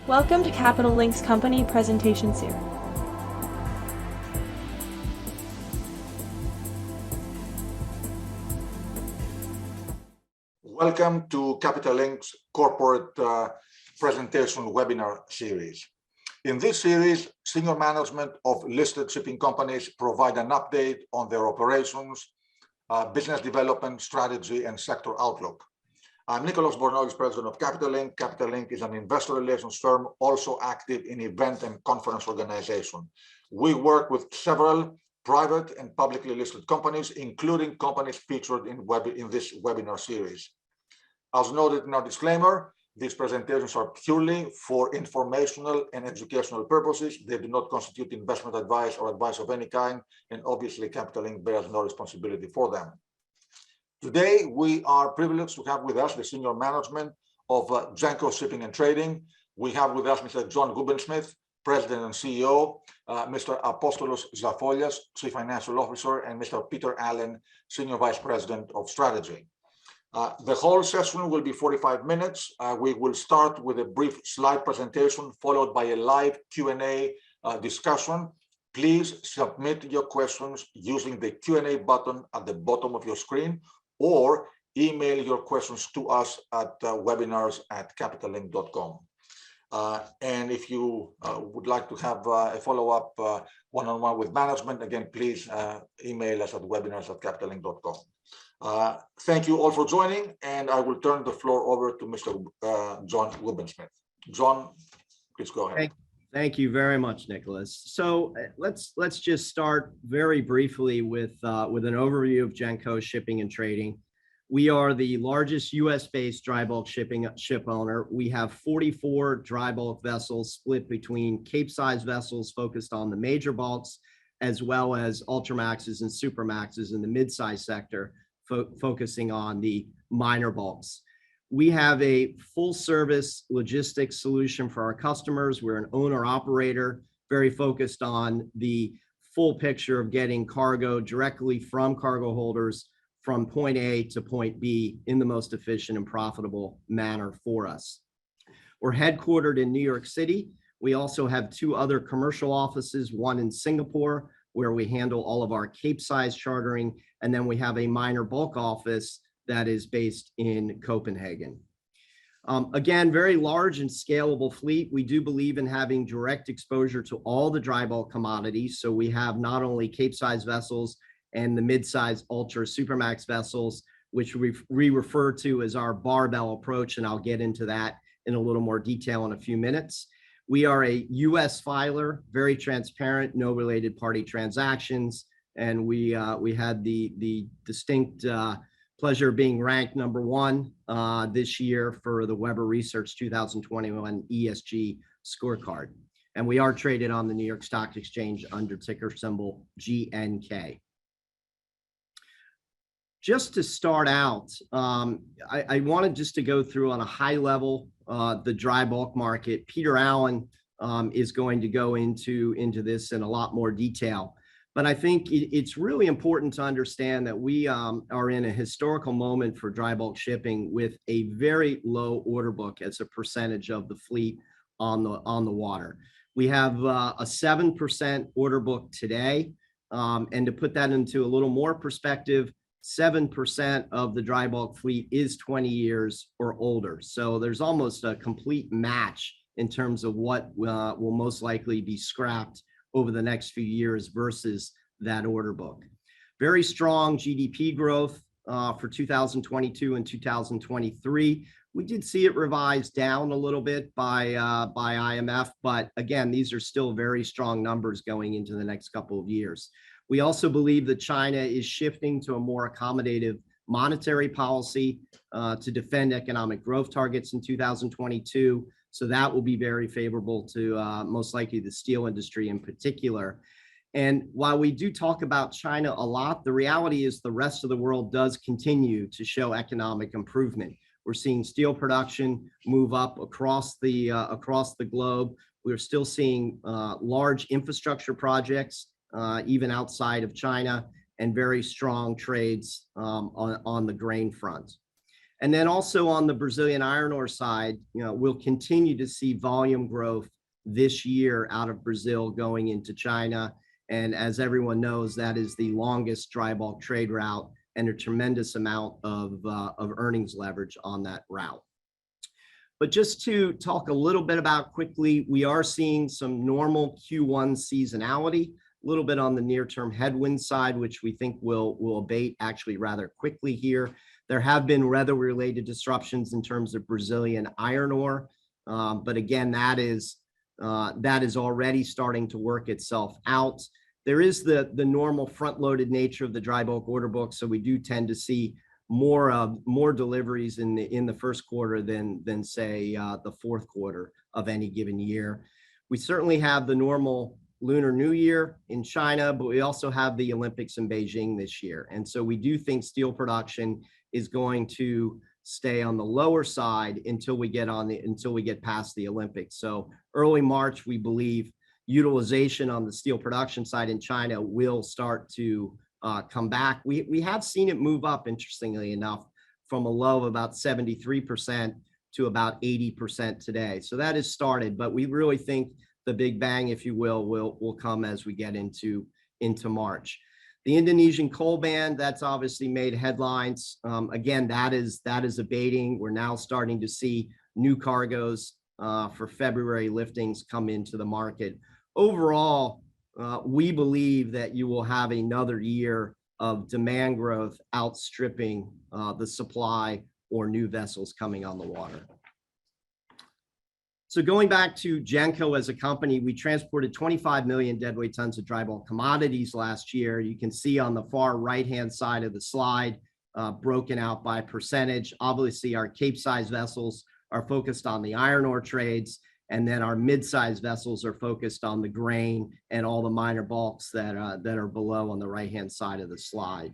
Welcome to Capital Link's company presentation series. Welcome to Capital Link's corporate presentation webinar series. In this series, senior management of listed shipping companies provide an update on their operations, business development, strategy, and sector outlook. I'm Nicholas Bornozis, president of Capital Link. Capital Link is an investor relations firm also active in event and conference organization. We work with several private and publicly listed companies, including companies featured in this webinar series. As noted in our disclaimer, these presentations are purely for informational and educational purposes. They do not constitute investment advice or advice of any kind, and obviously Capital Link bears no responsibility for them. Today, we are privileged to have with us the senior management of Genco Shipping and Trading. We have with us Mr. John Wobensmith, President and CEO, Mr. Apostolos Zafolias, Chief Financial Officer, and Mr. Peter Allen, Senior Vice President of Strategy. The whole session will be 45 minutes. We will start with a brief slide presentation, followed by a live Q&A discussion. Please submit your questions using the Q&A button at the bottom of your screen, or email your questions to us at webinars@capitallink.com. And if you would like to have a follow-up one-on-one with management, again, please email us at webinars@capitallink.com. Thank you all for joining, and I will turn the floor over to Mr. John Wobensmith. John, please go ahead. Thank you very much, Nicholas. So let's just start very briefly with an overview of Genco Shipping and Trading. We are the largest U.S.-based dry bulk shipping ship owner. We have 44 dry bulk vessels split between Capesize vessels focused on the major bulks, as well as Ultramaxes and Supramaxes in the mid-size sector, focusing on the minor bulks. We have a full-service logistics solution for our customers. We're an owner-operator, very focused on the full picture of getting cargo directly from cargo holders from point A to point B in the most efficient and profitable manner for us. We're headquartered in New York City. We also have two other commercial offices, one in Singapore, where we handle all of our Capesize chartering, and then we have a minor bulk office that is based in Copenhagen. Again, very large and scalable fleet. We do believe in having direct exposure to all the dry bulk commodities. So we have not only Capesize vessels and the mid-size Ultra Supramax vessels, which we refer to as our barbell approach, and I'll get into that in a little more detail in a few minutes. We are a U.S. filer, very transparent, no related party transactions, and we had the distinct pleasure of being ranked #1 this year for the Weber Research 2021 ESG scorecard. And we are traded on the New York Stock Exchange under ticker symbol GNK. Just to start out, I wanted just to go through on a high level the dry bulk market. Peter Allen is going to go into this in a lot more detail. But I think it's really important to understand that we are in a historical moment for dry bulk shipping with a very low order book as a percentage of the fleet on the water. We have a 7% order book today. And to put that into a little more perspective, 7% of the dry bulk fleet is 20 years or older. So there's almost a complete match in terms of what will most likely be scrapped over the next few years versus that order book. Very strong GDP growth for 2022 and 2023. We did see it revised down a little bit by IMF, but again, these are still very strong numbers going into the next couple of years. We also believe that China is shifting to a more accommodative monetary policy to defend economic growth targets in 2022. So that will be very favorable to most likely the steel industry in particular. And while we do talk about China a lot, the reality is the rest of the world does continue to show economic improvement. We're seeing steel production move up across the globe. We're still seeing large infrastructure projects even outside of China, and very strong trades on the grain front. And then also on the Brazilian iron ore side, we'll continue to see volume growth this year out of Brazil going into China. And as everyone knows, that is the longest dry bulk trade route and a tremendous amount of earnings leverage on that route. But just to talk a little bit about quickly, we are seeing some normal Q1 seasonality, a little bit on the near-term headwind side, which we think will abate actually rather quickly here. There have been weather-related disruptions in terms of Brazilian iron ore, but again, that is already starting to work itself out. There is the normal front-loaded nature of the dry bulk order book, so we do tend to see more deliveries in the first quarter than say the fourth quarter of any given year. We certainly have the normal Lunar New Year in China, but we also have the Olympics in Beijing this year, and so we do think steel production is going to stay on the lower side until we get past the Olympics. So early March, we believe utilization on the steel production side in China will start to come back. We have seen it move up, interestingly enough, from a low of about 73% to about 80% today. So that has started, but we really think the big bang, if you will come as we get into March. The Indonesian coal ban, that's obviously made headlines. Again, that is abating. We're now starting to see new cargoes for February liftings come into the market. Overall, we believe that you will have another year of demand growth outstripping the supply or new vessels coming on the water. So going back to Genco as a company, we transported 25 million deadweight tons of dry bulk commodities last year. You can see on the far right-hand side of the slide, broken out by percentage. Obviously, our Capesize vessels are focused on the iron ore trades, and then our mid-size vessels are focused on the grain and all the minor bulks that are below on the right-hand side of the slide.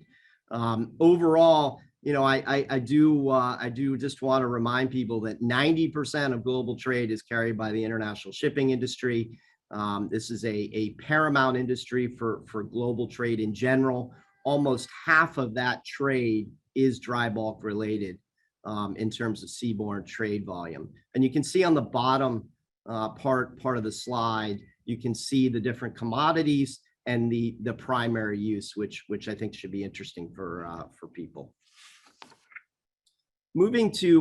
Overall, I do just want to remind people that 90% of global trade is carried by the international shipping industry. This is a paramount industry for global trade in general. Almost half of that trade is dry bulk related in terms of seaborne trade volume. And you can see on the bottom part of the slide, you can see the different commodities and the primary use, which I think should be interesting for people. Moving to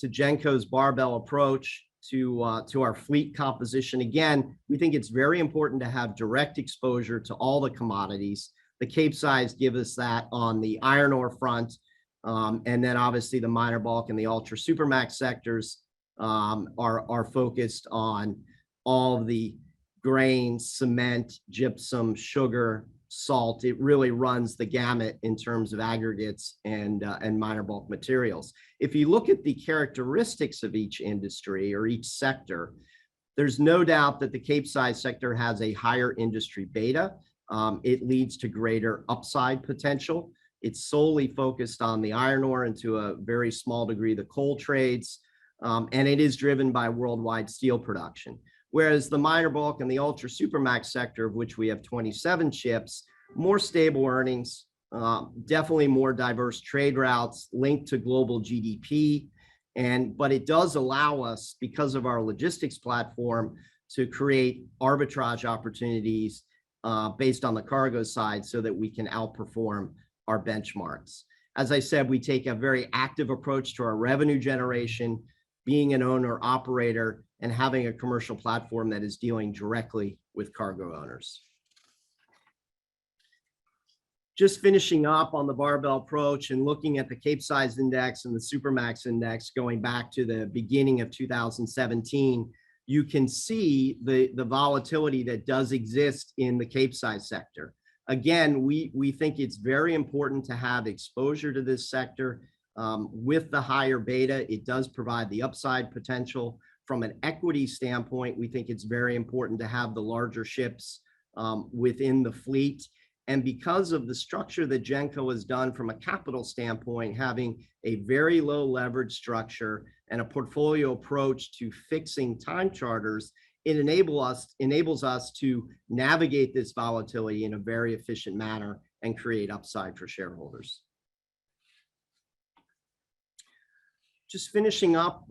Genco's barbell approach to our fleet composition. Again, we think it's very important to have direct exposure to all the commodities. The Capesize give us that on the iron ore front, and then obviously the minor bulk and the ultra supramax sectors are focused on all the grain, cement, gypsum, sugar, salt. It really runs the gamut in terms of aggregates and minor bulk materials. If you look at the characteristics of each industry or each sector, there's no doubt that the Capesize sector has a higher industry beta. It leads to greater upside potential. It's solely focused on the iron ore and to a very small degree the coal trades, and it is driven by worldwide steel production. Whereas the minor bulk and the ultra supramax sector, of which we have 27 ships, more stable earnings, definitely more diverse trade routes linked to global GDP. But it does allow us, because of our logistics platform, to create arbitrage opportunities based on the cargo side so that we can outperform our benchmarks. As I said, we take a very active approach to our revenue generation, being an owner operator and having a commercial platform that is dealing directly with cargo owners. Just finishing up on the barbell approach and looking at the Capesize index and the Supramax index going back to the beginning of 2017, you can see the volatility that does exist in the Capesize sector. Again, we think it's very important to have exposure to this sector. With the higher beta, it does provide the upside potential. From an equity standpoint, we think it's very important to have the larger ships within the fleet. And because of the structure that Genco has done from a capital standpoint, having a very low leverage structure and a portfolio approach to fixing time charters, it enables us to navigate this volatility in a very efficient manner and create upside for shareholders. just finishing up,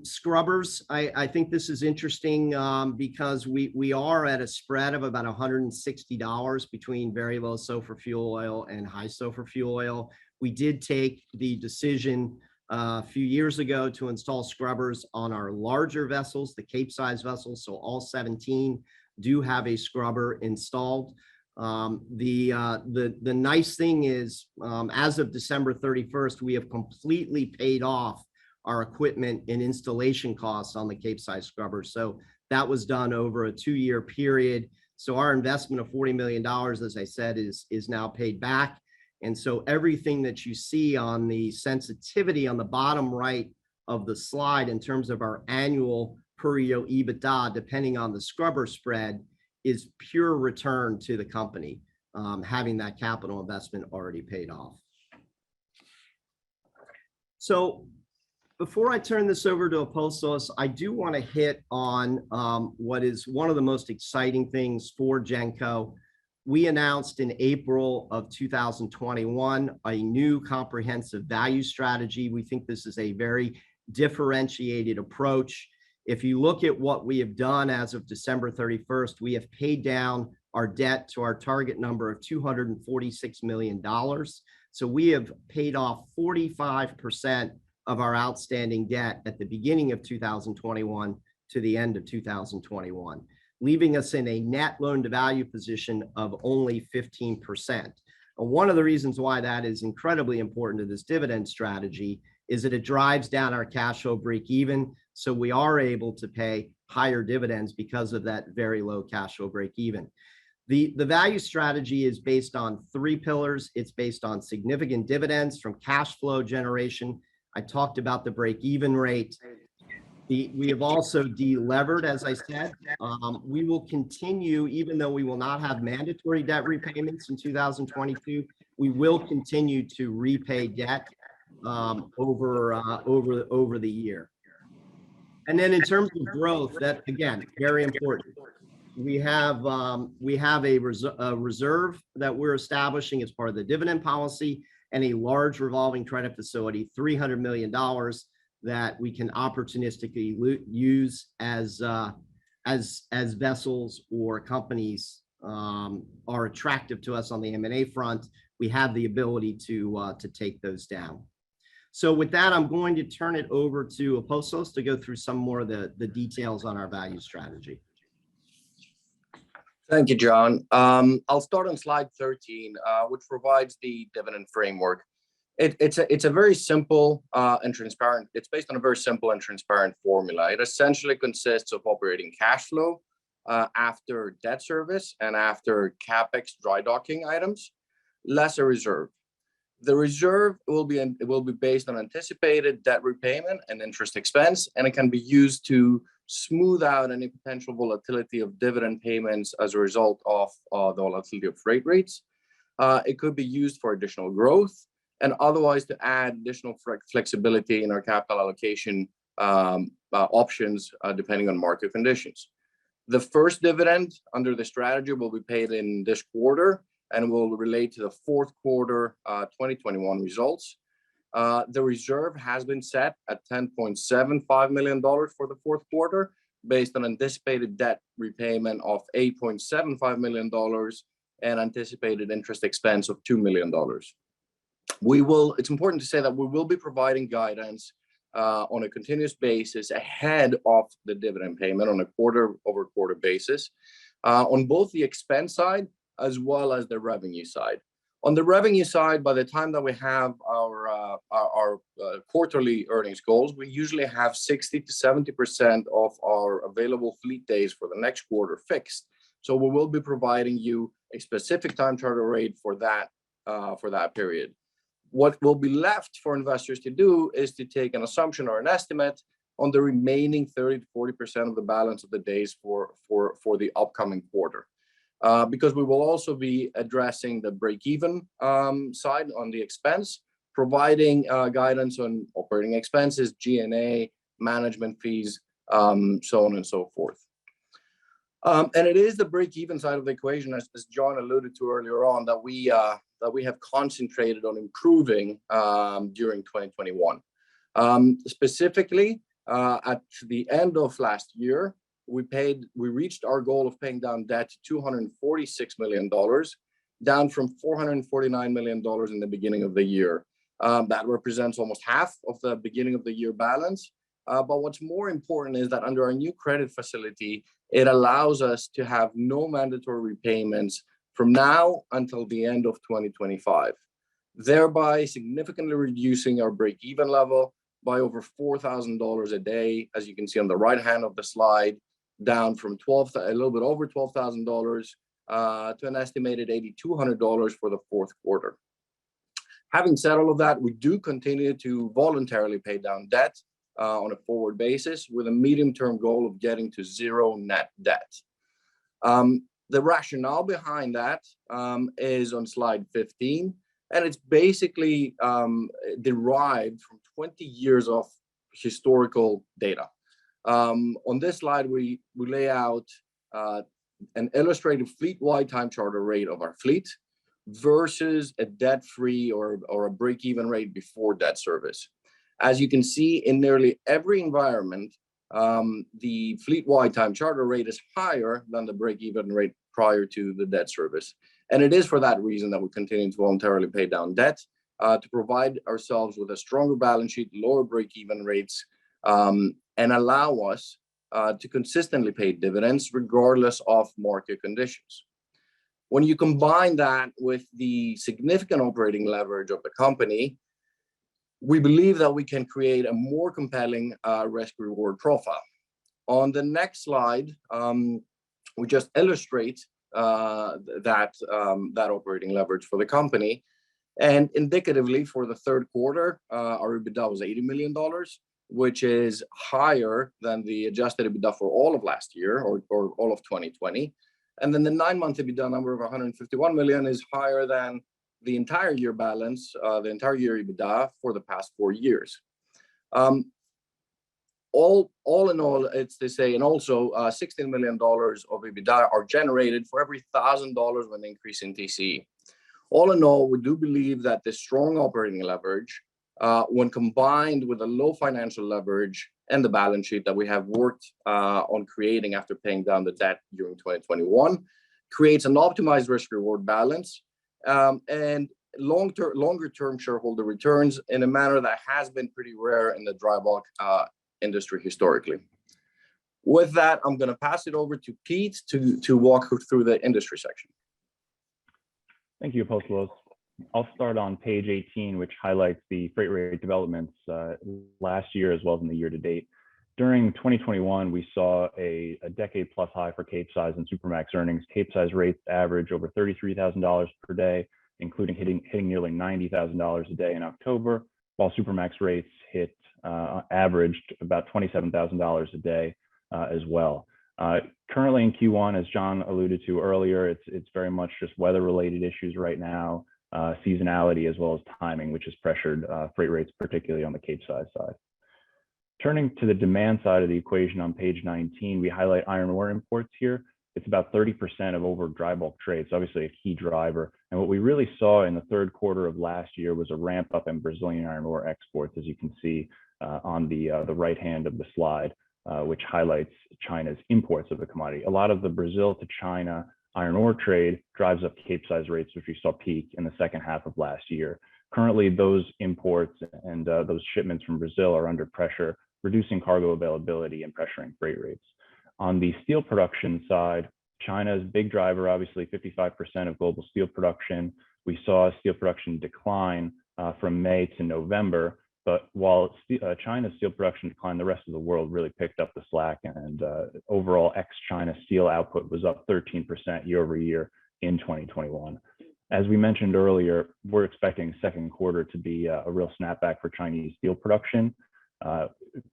scrubbers. I think this is interesting because we are at a spread of about $160 between very low sulfur fuel oil and high sulfur fuel oil. We did take the decision a few years ago to install scrubbers on our larger vessels, the Capesize vessels. So all 17 do have a scrubber installed. The nice thing is, as of December 31st, we have completely paid off our equipment and installation costs on the Capesize scrubber. So that was done over a 2-year period. So our investment of $40 million, as I said, is now paid back. And so everything that you see on the sensitivity on the bottom right of the slide in terms of our annual per year EBITDA, depending on the scrubber spread, is pure return to the company, having that capital investment already paid off. So before I turn this over to Apostolos, I do want to hit on what is one of the most exciting things for Genco. We announced in April of 2021 a new comprehensive value strategy. We think this is a very differentiated approach. If you look at what we have done as of December 31st, we have paid down our debt to our target number of $246 million. So we have paid off 45% of our outstanding debt at the beginning of 2021 to the end of 2021, leaving us in a net loan to value position of only 15%. And one of the reasons why that is incredibly important to this dividend strategy is that it drives down our cash flow break even. So we are able to pay higher dividends because of that very low cash flow break even. The value strategy is based on 3 pillars. It's based on significant dividends from cash flow generation. I talked about the break-even rate. We have also delevered, as I said. We will continue, even though we will not have mandatory debt repayments in 2022, we will continue to repay debt over the year. And then in terms of growth, that again, very important. We have a reserve that we're establishing as part of the dividend policy, and a large revolving credit facility, $300 million, that we can opportunistically use as vessels or companies are attractive to us on the M&A front. We have the ability to take those down. So with that, I'm going to turn it over to Apostolos to go through some more of the details on our value strategy. Thank you, John. I'll start on slide 13, which provides the dividend framework. It's a very simple and transparent. It's based on a very simple and transparent formula. It essentially consists of operating cash flow after debt service and after capex dry docking items, less a reserve. The reserve will be based on anticipated debt repayment and interest expense, and it can be used to smooth out any potential volatility of dividend payments as a result of the volatility of freight rates. It could be used for additional growth and otherwise to add additional flexibility in our capital allocation options depending on market conditions. The first dividend under the strategy will be paid in this quarter and will relate to the fourth quarter 2021 results. The reserve has been set at $10.75 million for the fourth quarter based on anticipated debt repayment of $8.75 million and anticipated interest expense of $2 million. It's important to say that we will be providing guidance on a continuous basis ahead of the dividend payment on a quarter-over-quarter basis on both the expense side as well as the revenue side. On the revenue side, by the time that we have our quarterly earnings goals, we usually have 60 to 70% of our available fleet days for the next quarter fixed. So we will be providing you a specific time charter rate for that period. What will be left for investors to do is to take an assumption or an estimate on the remaining 30 to 40% of the balance of the days for the upcoming quarter. Because we will also be addressing the break-even side on the expense, providing guidance on operating expenses, GNK, management fees, so on and so forth. And it is the break-even side of the equation, as John alluded to earlier on, that we have concentrated on improving during 2021. Specifically, at the end of last year, we reached our goal of paying down debt to $246 million, down from $449 million in the beginning of the year. That represents almost half of the beginning of the year balance. But what's more important is that under our new credit facility, it allows us to have no mandatory repayments from now until the end of 2025, thereby significantly reducing our break-even level by over $4,000 a day, as you can see on the right hand of the slide, down from a little bit over $12,000 to an estimated $8,200 for the fourth quarter. Having said all of that, we do continue to voluntarily pay down debt on a forward basis with a medium-term goal of getting to zero net debt. The rationale behind that is on slide 15, and it's basically derived from 20 years of historical data. On this slide, we lay out an illustrated fleet-wide time charter rate of our fleet versus a debt-free or a break-even rate before debt service. As you can see, in nearly every environment, the fleet-wide time charter rate is higher than the break-even rate prior to the debt service. And it is for that reason that we continue to voluntarily pay down debt to provide ourselves with a stronger balance sheet, lower break-even rates, and allow us to consistently pay dividends regardless of market conditions. When you combine that with the significant operating leverage of the company, we believe that we can create a more compelling risk-reward profile. On the next slide, we just illustrate that operating leverage for the company. And indicatively for the third quarter, our EBITDA was $80 million, which is higher than the adjusted EBITDA for all of last year or all of 2020. And then the 9-month EBITDA number of $151 million is higher than the entire year balance, the entire year EBITDA for the past 4 years. All in all, it's to say, and also $16 million of EBITDA are generated for every $1,000 of an increase in TCE. All in all, we do believe that the strong operating leverage, when combined with the low financial leverage and the balance sheet that we have worked on creating after paying down the debt during 2021, creates an optimized risk-reward balance and longer-term shareholder returns in a manner that has been pretty rare in the dry bulk industry historically. With that, I'm going to pass it over to Pete to walk through the industry section. Thank you, Apostolos. I'll start on page 18, which highlights the freight rate developments last year as well as in the year to date. During 2021, we saw a decade-plus high for Capesize and Supramax earnings. Capesize rates average over $33,000 per day, including hitting nearly $90,000 a day in October, while Supramax rates averaged about $27,000 a day as well. Currently in Q1, as John alluded to earlier, it's very much just weather-related issues right now, seasonality as well as timing, which has pressured freight rates, particularly on the Capesize side. Turning to the demand side of the equation on page 19, we highlight iron ore imports here. It's about 30% of over dry bulk trades, obviously a key driver. And what we really saw in the third quarter of last year was a ramp up in Brazilian iron ore exports, as you can see on the right hand of the slide, which highlights China's imports of the commodity. A lot of the Brazil to China iron ore trade drives up Capesize rates, which we saw peak in the second half of last year. Currently, those imports and those shipments from Brazil are under pressure, reducing cargo availability and pressuring freight rates. On the steel production side, China is a big driver, obviously 55% of global steel production. We saw steel production decline from May to November, but while China's steel production declined, the rest of the world really picked up the slack, and overall ex-China steel output was up 13% year over year in 2021. As we mentioned earlier, we're expecting second quarter to be a real snapback for Chinese steel production,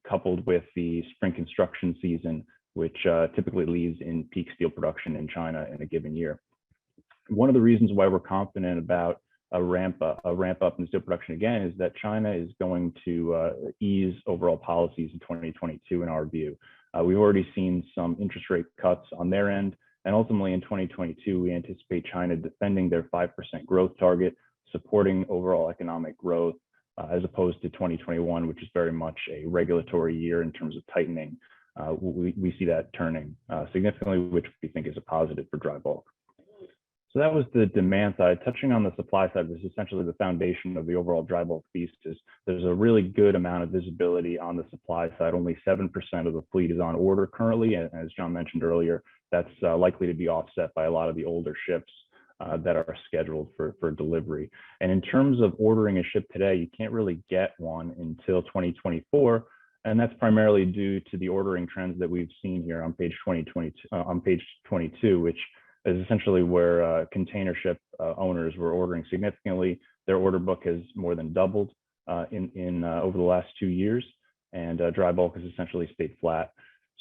coupled with the spring construction season, which typically leads in peak steel production in China in a given year. One of the reasons why we're confident about a ramp up in steel production again is that China is going to ease overall policies in 2022 in our view. We've already seen some interest rate cuts on their end, and ultimately in 2022 we anticipate China defending their 5% growth target, supporting overall economic growth, as opposed to 2021, which is very much a regulatory year in terms of tightening. We see that turning significantly, which we think is a positive for dry bulk. So that was the demand side. Touching on the supply side, this is essentially the foundation of the overall dry bulk thesis. There's a really good amount of visibility on the supply side. Only 7% of the fleet is on order currently. And as John mentioned earlier, that's likely to be offset by a lot of the older ships that are scheduled for delivery. And in terms of ordering a ship today, you can't really get one until 2024. And that's primarily due to the ordering trends that we've seen here on page 22, which is essentially where container ship owners were ordering significantly. Their order book has more than doubled over the last 2 years, and dry bulk has essentially stayed flat.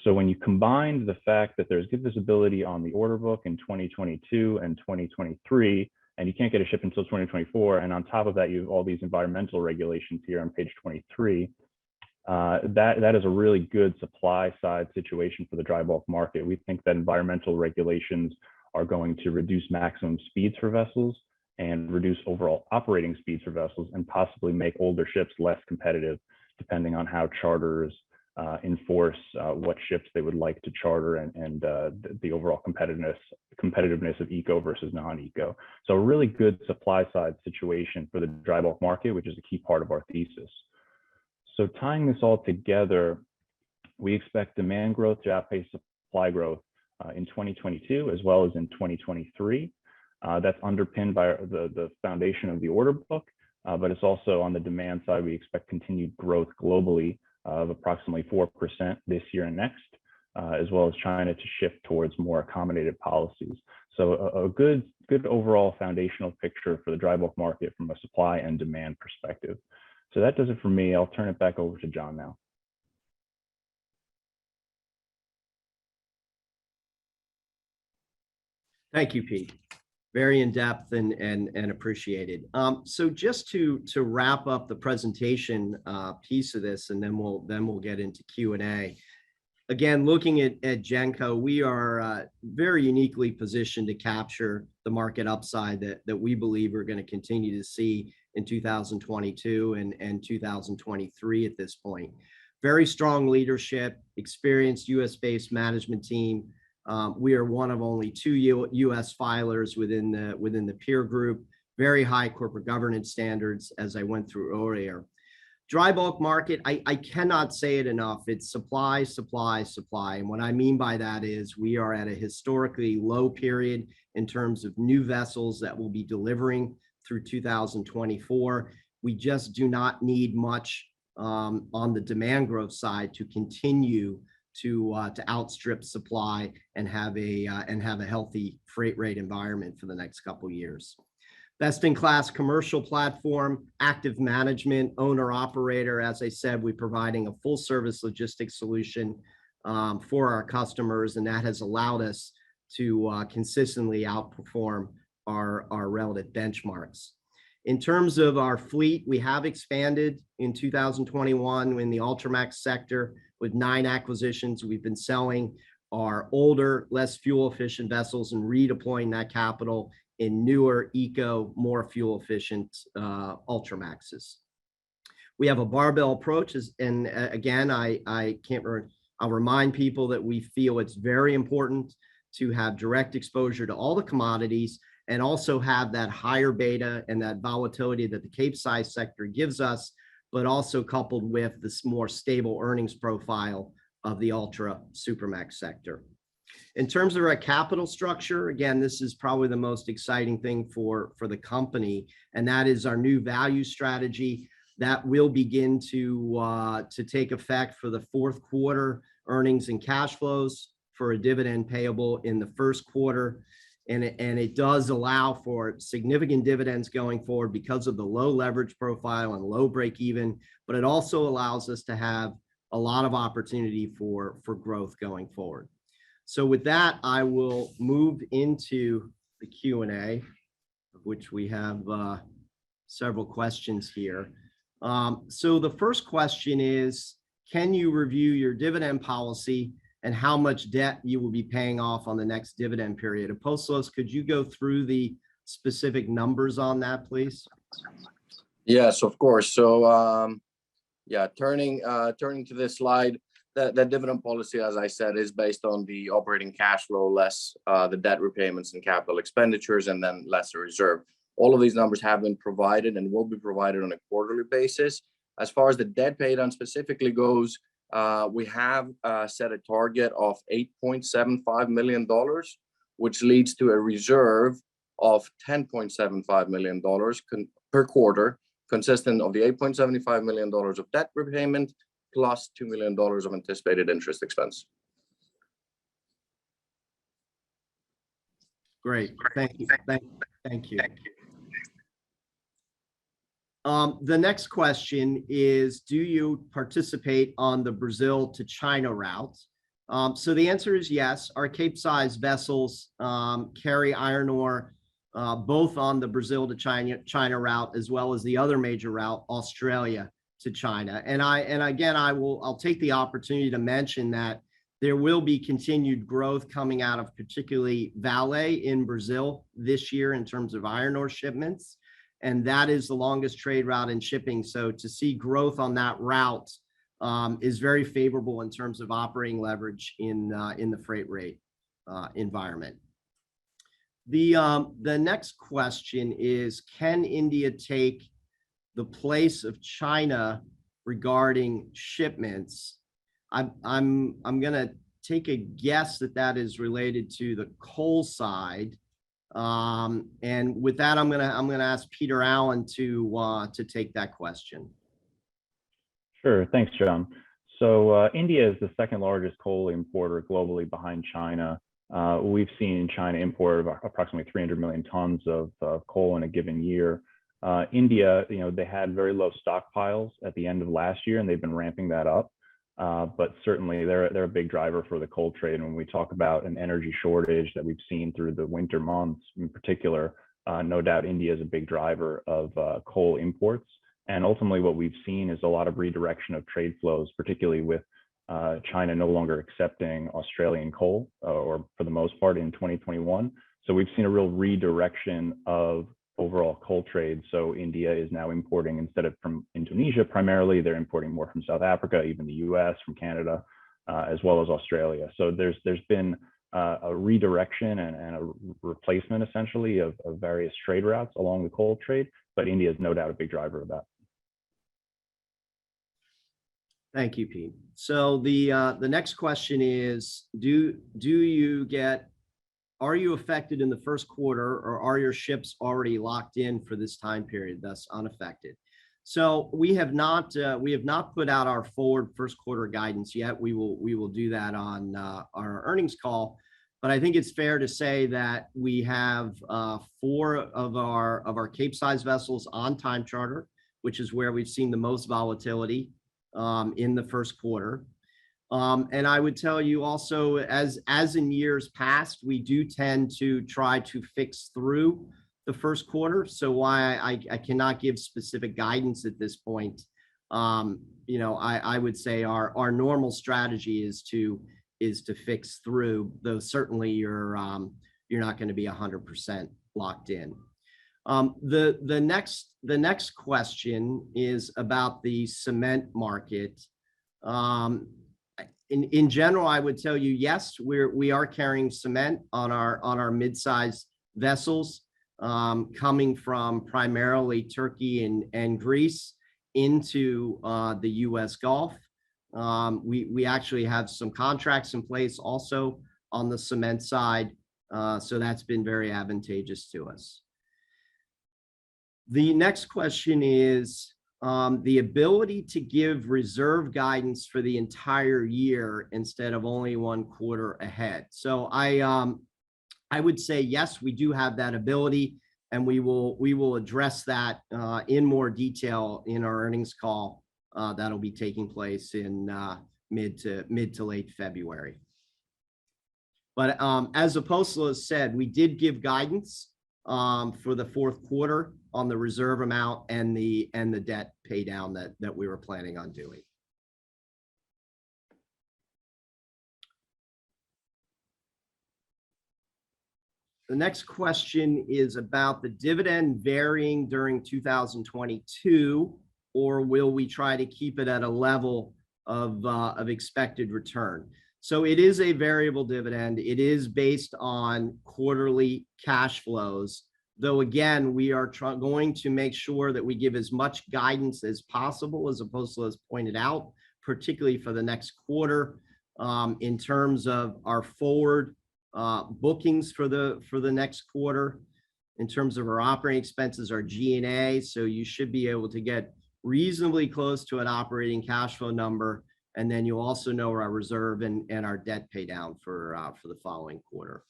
So when you combine the fact that there's good visibility on the order book in 2022 and 2023, and you can't get a ship until 2024, and on top of that, you have all these environmental regulations here on page 23, that is a really good supply side situation for the dry bulk market. We think that environmental regulations are going to reduce maximum speeds for vessels and reduce overall operating speeds for vessels, and possibly make older ships less competitive, depending on how charters enforce what ships they would like to charter, and the overall competitiveness of eco versus non-eco. So a really good supply side situation for the dry bulk market, which is a key part of our thesis. So tying this all together, we expect demand growth to outpace supply growth in 2022 as well as in 2023. That's underpinned by the foundation of the order book, but it's also on the demand side. We expect continued growth globally of approximately 4% this year and next, as well as China to shift towards more accommodative policies. So a good overall foundational picture for the dry bulk market from a supply and demand perspective. So that does it for me. I'll turn it back over to John now. Thank you, Pete. Very in-depth and appreciated. So just to wrap up the presentation piece of this, and then we'll get into Q&A. Again, looking at Genco, we are very uniquely positioned to capture the market upside that we believe we're going to continue to see in 2022 and 2023 at this point. Very strong leadership, experienced US-based management team. We are one of only 2 US filers within the peer group. Very high corporate governance standards, as I went through earlier. Dry bulk market, I cannot say it enough. It's supply, supply, supply. And what I mean by that is we are at a historically low period in terms of new vessels that will be delivering through 2024. We just do not need much on the demand growth side to continue to outstrip supply and have a healthy freight rate environment for the next couple of years. Best-in-class commercial platform, active management, owner-operator. As I said, we're providing a full-service logistics solution for our customers, and that has allowed us to consistently outperform our relative benchmarks. In terms of our fleet, we have expanded in 2021 in the Ultramax sector with 9 acquisitions. We've been selling our older, less fuel-efficient vessels and redeploying that capital in newer, eco, more fuel-efficient Ultramaxes. We have a barbell approach, and again, I'll remind people that we feel it's very important to have direct exposure to all the commodities and also have that higher beta and that volatility that the Capesize sector gives us, but also coupled with this more stable earnings profile of the Ultra Supramax sector. In terms of our capital structure, again, this is probably the most exciting thing for the company, and that is our new value strategy that will begin to take effect for the fourth quarter earnings and cash flows for a dividend payable in the first quarter. And it does allow for significant dividends going forward because of the low leverage profile and low break even, but it also allows us to have a lot of opportunity for growth going forward. So with that, I will move into the Q&A, of which we have several questions here. So the first question is, can you review your dividend policy and how much debt you will be paying off on the next dividend period? Apostolos, could you go through the specific numbers on that, please? Yes, of course. So yeah, turning to this slide, the dividend policy, as I said, is based on the operating cash flow less the debt repayments and capital expenditures, and then less the reserve. All of these numbers have been provided and will be provided on a quarterly basis. As far as the debt pay down specifically goes, we have set a target of $8.75 million, which leads to a reserve of $10.75 million per quarter, consistent of the $8.75 million of debt repayment plus $2 million of anticipated interest expense. Great. Thank you. Thank you. The next question is, do you participate on the Brazil to China route? So the answer is yes. Our Capesize vessels carry iron ore both on the Brazil to China route, as well as the other major route, Australia to China. And I'll take the opportunity to mention that there will be continued growth coming out of particularly Vale in Brazil this year in terms of iron ore shipments. And that is the longest trade route in shipping. So to see growth on that route is very favorable in terms of operating leverage in the freight rate environment. The next question is, can India take the place of China regarding shipments? I'm gonna take a guess that is related to the coal side. And with that, I'm gonna ask Peter Allen to take that question. Sure, thanks, John. So India is the second largest coal importer globally behind China. We've seen China import approximately 300 million tons of coal in a given year. India, they had very low stockpiles at the end of last year, and they've been ramping that up. But certainly they're a big driver for the coal trade. And when we talk about an energy shortage that we've seen through the winter months in particular, no doubt India is a big driver of coal imports. And ultimately what we've seen is a lot of redirection of trade flows, particularly with China no longer accepting Australian coal, or for the most part in 2021. So we've seen a real redirection of overall coal trade. So India is now importing, instead of from Indonesia primarily, they're importing more from South Africa, even the US, from Canada, as well as Australia. So there's been a redirection and a replacement essentially of various trade routes along the coal trade, but India is no doubt a big driver of that. Thank you, Pete. So the next question is, are you affected in the first quarter, or are your ships already locked in for this time period, thus unaffected? So we have not put out our forward first quarter guidance yet. We will do that on our earnings call. But I think it's fair to say that we have 4 of our Capesize vessels on time charter, which is where we've seen the most volatility in the first quarter. And I would tell you also, as in years past, we do tend to try to fix through the first quarter. So why I cannot give specific guidance at this point. I would say our normal strategy is to fix through, though certainly you're not going to be 100% locked in. The next question is about the cement market. In general, I would tell you, yes, we are carrying cement on our mid-sized vessels, coming from primarily Turkey and Greece into the U.S. Gulf. We actually have some contracts in place also on the cement side, so that's been very advantageous to us. The next question is the ability to give reserve guidance for the entire year instead of only 1 quarter ahead. So I would say yes, we do have that ability, and we will address that in more detail in our earnings call that'll be taking place in mid to late February. But as Apostolos said, we did give guidance for the fourth quarter on the reserve amount and the debt pay down that we were planning on doing. The next question is about the dividend varying during 2022, or will we try to keep it at a level of expected return? So it is a variable dividend. It is based on quarterly cash flows, though again, we are going to make sure that we give as much guidance as possible, as Apostolos pointed out, particularly for the next quarter, in terms of our forward bookings for the next quarter, in terms of our operating expenses, our G&A. So you should be able to get reasonably close to an operating cash flow number. And then you'll also know our reserve and our debt pay down for the following quarter.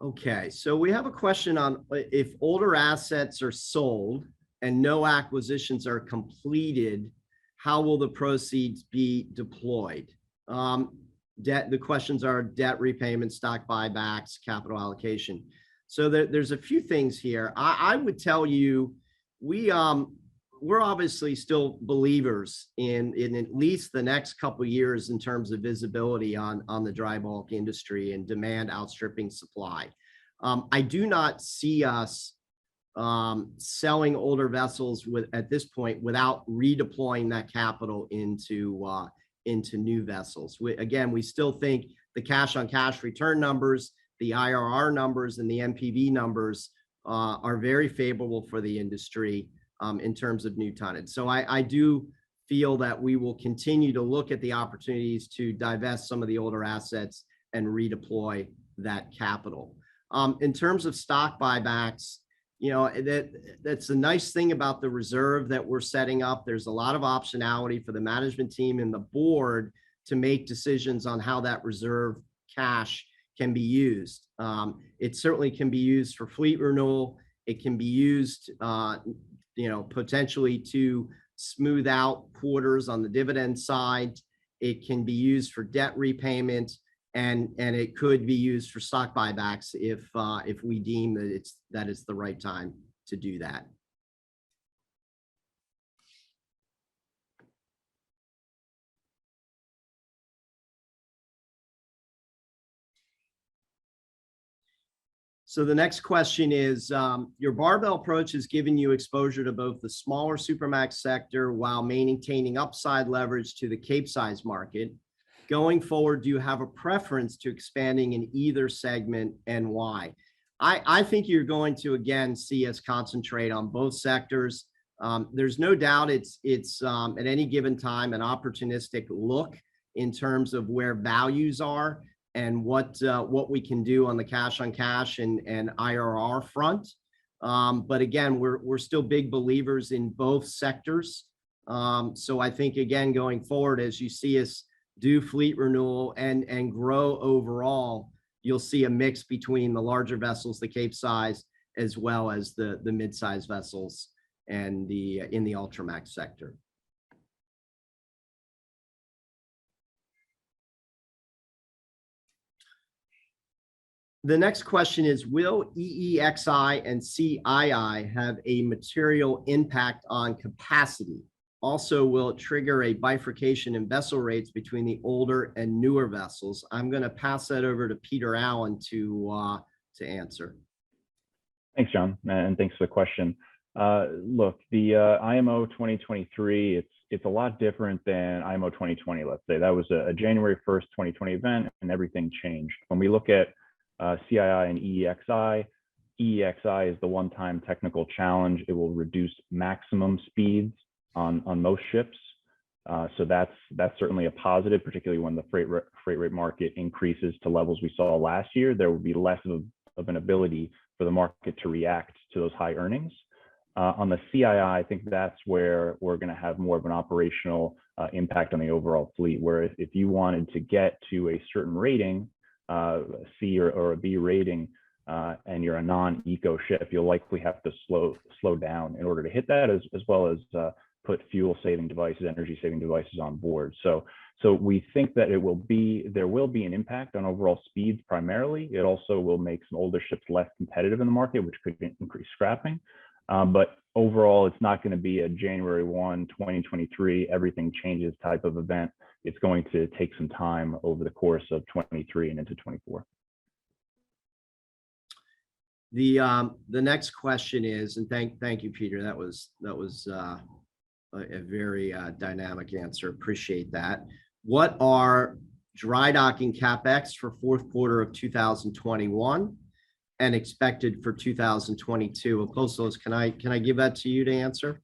Okay, so we have a question on if older assets are sold and no acquisitions are completed, how will the proceeds be deployed? The questions are debt repayment, stock buybacks, capital allocation. So there's a few things here. I would tell you, we're obviously still believers in at least the next couple of years in terms of visibility on the dry bulk industry and demand outstripping supply. I do not see us selling older vessels at this point without redeploying that capital into new vessels. Again, we still think the cash on cash return numbers, the IRR numbers, and the NPV numbers are very favorable for the industry in terms of new tonnage. So I do feel that we will continue to look at the opportunities to divest some of the older assets and redeploy that capital. In terms of stock buybacks, you know, that's the nice thing about the reserve that we're setting up. There's a lot of optionality for the management team and the board to make decisions on how that reserve cash can be used. It certainly can be used for fleet renewal. It can be used, you know, potentially to smooth out quarters on the dividend side. It can be used for debt repayment, and it could be used for stock buybacks if we deem that it's the right time to do that. So the next question is, your barbell approach has given you exposure to both the smaller Supramax sector while maintaining upside leverage to the Capesize market. Going forward, do you have a preference to expanding in either segment, and why? I think you're going to, again, see us concentrate on both sectors. There's no doubt it's at any given time an opportunistic look in terms of where values are and what we can do on the cash on cash and IRR front. But again, we're still big believers in both sectors. So I think, again, going forward, as you see us do fleet renewal and grow overall, you'll see a mix between the larger vessels, the Capesize, as well as the mid-size vessels and in the Ultramax sector. The next question is, will EEXI and CII have a material impact on capacity? Also, will it trigger a bifurcation in vessel rates between the older and newer vessels? I'm going to pass that over to Peter Allen to answer. Thanks, John, and thanks for the question. Look, the IMO 2023, it's a lot different than IMO 2020, let's say. That was a January 1st, 2020 event, and everything changed. When we look at CII and EEXI, EEXI is the one-time technical challenge. It will reduce maximum speeds on most ships. So that's certainly a positive, particularly when the freight rate market increases to levels we saw last year. There will be less of an ability for the market to react to those high earnings. On the CII, I think that's where we're going to have more of an operational impact on the overall fleet, where if you wanted to get to a certain rating, C or a B rating, and you're a non-eco ship, you'll likely have to slow down in order to hit that, as well as put fuel-saving devices, energy-saving devices on board. So we think that there will be an impact on overall speeds primarily. It also will make some older ships less competitive in the market, which could increase scrapping. But overall, it's not going to be a January 1, 2023, everything changes type of event. It's going to take some time over the course of 23 and into 24. The next question is, and thank you, Peter. That was a very dynamic answer. Appreciate that. What are dry docking CapEx for fourth quarter of 2021 and expected for 2022? Apostolos, can I give that to you to answer?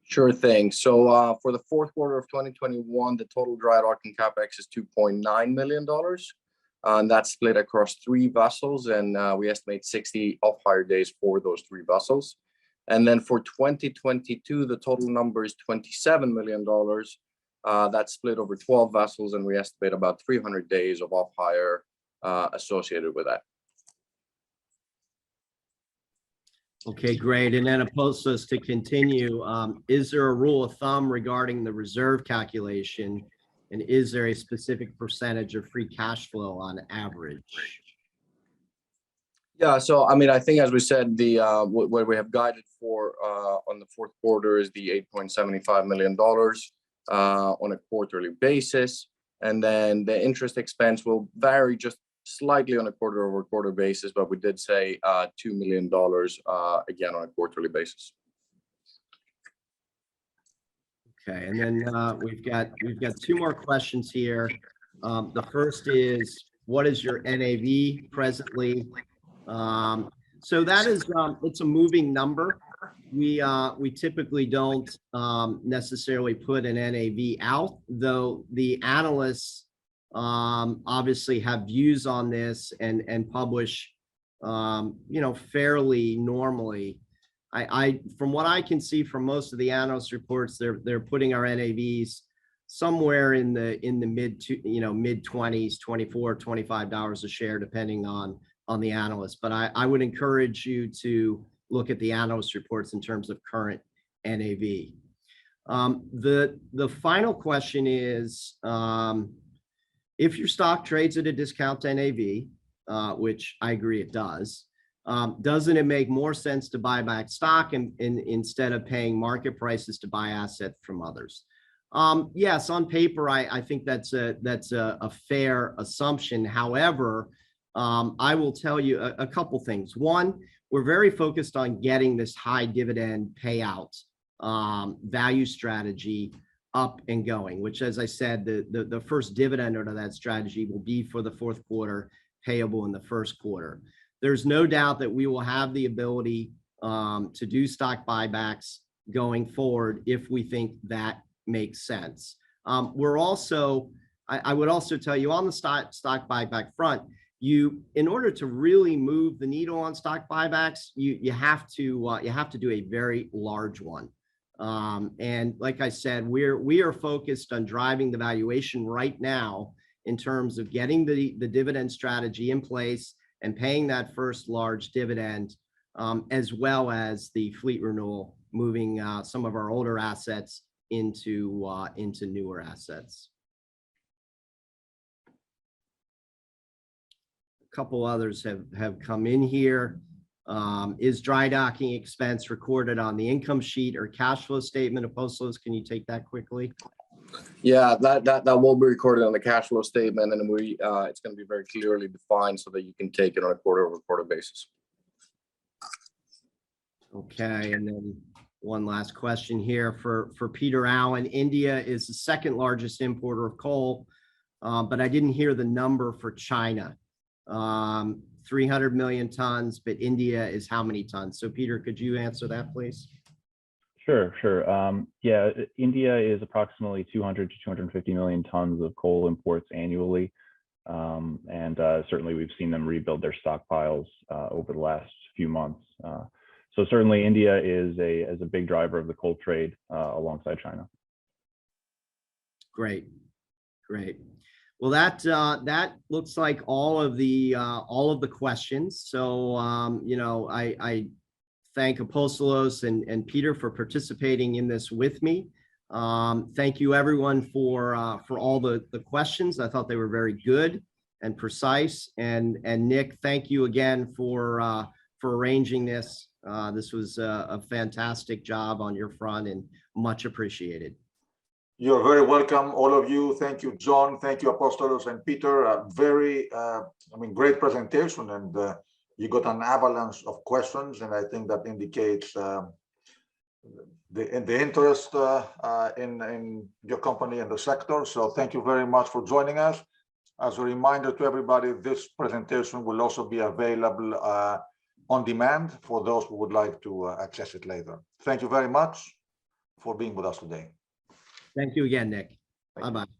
Sure thing. So for the fourth quarter of 2021, the total dry docking CapEx is $2.9 million. And that's split across 3 vessels, and we estimate 60 off-hire days for those 3 vessels. And then for 2022, the total number is $27 million. That's split over 12 vessels, and we estimate about 300 days of off-hire associated with that. Okay, great. And then Apostolos, to continue, is there a rule of thumb regarding the reserve calculation? And is there a specific percentage of free cash flow on average? Yeah, so I mean, I think as we said, the what we have guided for on the fourth quarter is the $8.75 million on a quarterly basis, and then the interest expense will vary just slightly on a quarter-over-quarter basis, but we did say $2 million again on a quarterly basis. Okay, and then we've got 2 more questions here. The first is, what is your NAV presently? So that is it's a moving number. We typically don't necessarily put an NAV out, though the analysts obviously have views on this and publish fairly normally. I from what I can see from most of the analyst reports, they're putting our NAVs somewhere in the mid 20s, $24, $25 a share, depending on the analyst. But I would encourage you to look at the analyst reports in terms of current NAV. The final question is, if your stock trades at a discount to NAV, which I agree it does, doesn't it make more sense to buy back stock instead of paying market prices to buy assets from others? Yes, on paper, I think that's a fair assumption. However, I will tell you a couple things. One, we're very focused on getting this high dividend payout value strategy up and going, which, as I said, the first dividend out of that strategy will be for the fourth quarter, payable in the first quarter. There's no doubt that we will have the ability to do stock buybacks going forward if we think that makes sense. We're also, I would also tell you on the stock buyback front, in order to really move the needle on stock buybacks, you have to do a very large one. And like I said, we are focused on driving the valuation right now in terms of getting the dividend strategy in place and paying that first large dividend, as well as the fleet renewal, moving some of our older assets into newer assets. A couple others have come in here. Is dry docking expense recorded on the income sheet or cash flow statement? Apostolos, can you take that quickly? Yeah, that will be recorded on the cash flow statement, and it's going to be very clearly defined so that you can take it on a quarter-over-quarter basis. Okay, and then one last question here for Peter Allen. India is the second largest importer of coal, but I didn't hear the number for China. 300 million tons, but India is how many tons? So Peter, could you answer that, please? Sure. Yeah, India is approximately 200 to 250 million tons of coal imports annually. And certainly we've seen them rebuild their stockpiles over the last few months. So certainly India is a big driver of the coal trade alongside China. Great. Well, that looks like all of the questions. So I thank Apostolos and Peter for participating in this with me. Thank you everyone for all the questions. I thought they were very good and precise. And Nick, thank you again for arranging this This was a fantastic job on your front and much appreciated. You're very welcome, all of you. Thank you, John. Thank you, Apostolos and Peter. Great presentation, and you got an avalanche of questions, and I think that indicates the interest in your company and the sector. So thank you very much for joining us. As a reminder to everybody, this presentation will also be available on demand for those who would like to access it later. Thank you very much for being with us today. Thank you again, Nick. Thank you. Bye-bye.